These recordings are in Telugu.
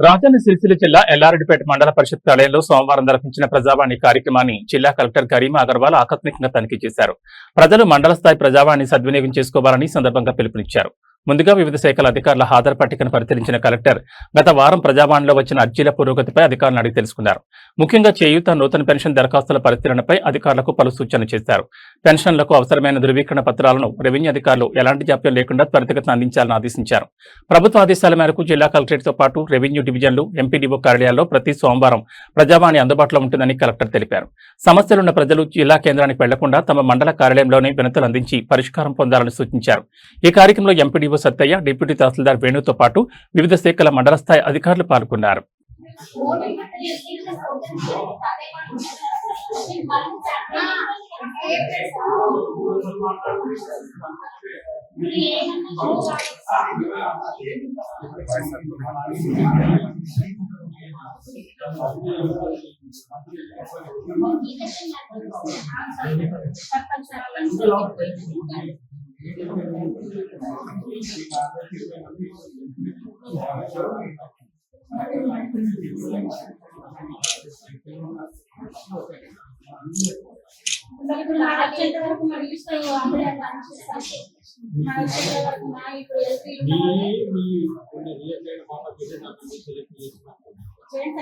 రాజన్న సిరిసిల్ల జిల్లా ఎల్లారెడ్డిపేట మండల పరిషత్ కార్యాలయంలో సోమవారం నిర్వహించిన ప్రజావాణి కార్యక్రమాన్ని జిల్లా కలెక్టర్ కరీమా అగర్వాల్ ఆకస్మికంగా తనిఖీ చేశారు. ప్రజలు మండల స్థాయి ప్రజావాణి సద్వినియోగం చేసుకోవాలని సందర్భంగా పిలుపునిచ్చారు. ముందుగా వివిధ శాఖల అధికారుల హాజరు పట్టికను పరిశీలించిన కలెక్టర్ గత వారం ప్రజావాణిలో వచ్చిన అర్జీల పురోగతిపై అధికారులను అడిగి తెలుసుకున్నారు. ముఖ్యంగా చేయూత నూతన పెన్షన్ దరఖాస్తుల పరిశీలనపై అధికారులకు పలు సూచనలు చేశారు. పెన్షన్లకు అవసరమైన ధృవీకరణ పత్రాలను రెవెన్యూ అధికారులు ఎలాంటి జాప్యం లేకుండా త్వరితగతిన అందించాలని ఆదేశించారు. ప్రభుత్వ ఆదేశాల మేరకు జిల్లా కలెక్టరేట్తో పాటు రెవెన్యూ డివిజన్లు, ఎంపీడీఓ కార్యాలయాల్లో ప్రతి సోమవారం ప్రజావాణి అందుబాటులో ఉంటుందని కలెక్టర్ తెలిపారు. సమస్యలున్న ప్రజలు జిల్లా కేంద్రానికి వెళ్లకుండా తమ మండల కార్యాలయంలోనే వినతులు అందించి పరిష్కారం పొందాలని సూచించారు. ఈ కార్యక్రమంలో ఎంపీడీఓ సత్తయ్య, డిప్యూటీ తహసీల్దార్ వేణుతో పాటు వివిధ శాఖల మండల స్థాయి అధికారులు పాల్గొన్నారు.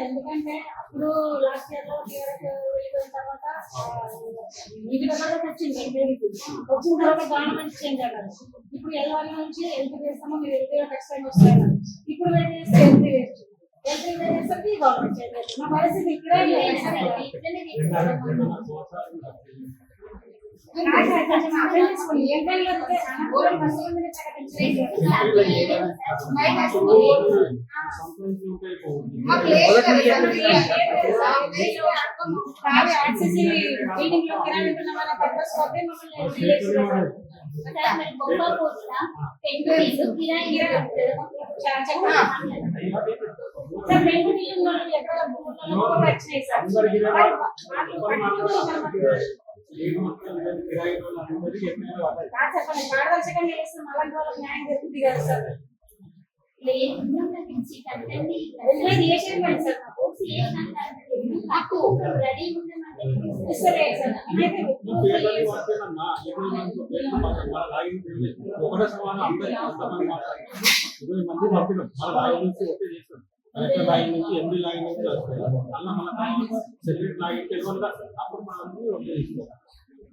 ఎందుకంటే అప్పుడు లాస్ట్ ఇయర్ లో వెళ్ళిపోయిన తర్వాత వచ్చిన తర్వాత గవర్నమెంట్ చేంజ్ అవ్వాలి. ఇప్పుడు ఎల్వన్ నుంచి ఎల్పీ చేస్తామో మీరు ఎల్పీ ఎక్స్టెండ్ వస్తాయి. ఇప్పుడు వెయిట్ చేస్తే ఎల్పీ వేస్ట్ ఎల్పీ వేసేసరికి గవర్నమెంట్ చేంజ్. మా పరిస్థితి ఇక్కడే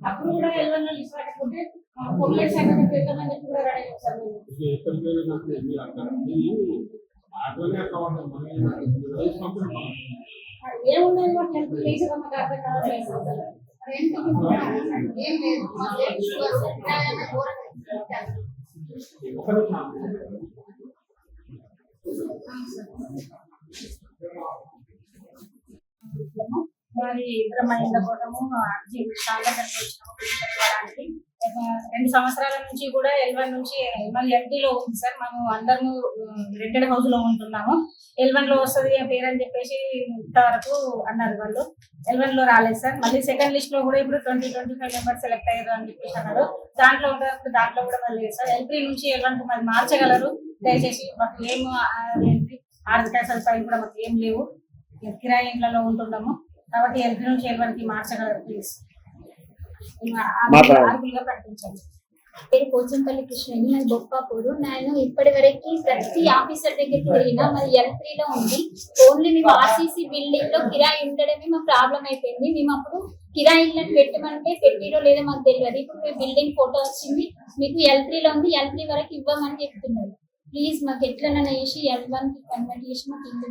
అప్పుడు కూడా ఎల్వన్ ఇష్టపడకుంటే పొలిటిక్స్ సంబంధించి కూడా రెడీ చేస్తారు. ఏమున్నాయి మాకు అర్థం కావట్లేదు. ఏం లేదు మరి ఇద్దరు కోసము 2 సంవత్సరాల నుంచి కూడా ఎల్వన్ నుంచి ఎంటీలో ఉంది సార్. మనం అందరము రెంటెడ్ హౌస్ లో ఉంటున్నాము. ఎల్వన్ లో వస్తుంది పేరు అని చెప్పేసి ఇంతవరకు అన్నారు వాళ్ళు. ఎల్వన్ లో రాలేదు సార్. మళ్ళీ సెకండ్ లిస్ట్ లో కూడా ఇప్పుడు 20-25 మెంబర్స్ సెలెక్ట్ అయ్యారు అని చెప్పేసి అన్నారు. దాంట్లో కూడా వాళ్ళు లేదు సార్. ఎల్పీ నుంచి ఎల్వన్ కు మరి మార్చగలరు దయచేసి. మాకు ఏం ఆర్థిక సదుపాయాలు కూడా మాకు ఏం లేవు. కిరాయి ఇండ్లలో ఉంటున్నాము కాబట్టి ఎల్పీ నుంచి ఎల్వన్ కి మార్చగలరు ప్లీజ్. ప్రకటించండి. పేరు పోచంపల్లి కృష్ణని, అది బొప్పాపూరు. నేను ఇప్పటి వరకు ప్రతి ఆఫీసర్ దగ్గరికి వెళ్ళినా మరి L3 లో ఉంది. ఓన్లీ మేము ఆర్సీసీ బిల్డింగ్ లో కిరాయి ఉండడమే మా ప్రాబ్లం అయిపోయింది. మేము అప్పుడు కిరాయి ఇళ్ళని పెట్టమంటే పెట్టిలో లేదో మాకు తెలియదు. ఇప్పుడు మీ బిల్డింగ్ ఫోటో వచ్చింది, మీకు L3 లో ఉంది, L3 వరకు ఇవ్వమని చెప్తున్నారు. ప్లీజ్ మాకు ఎట్లన్నా చేసి L1 కి కన్వర్ట్ చేసి మాకు ఇల్లు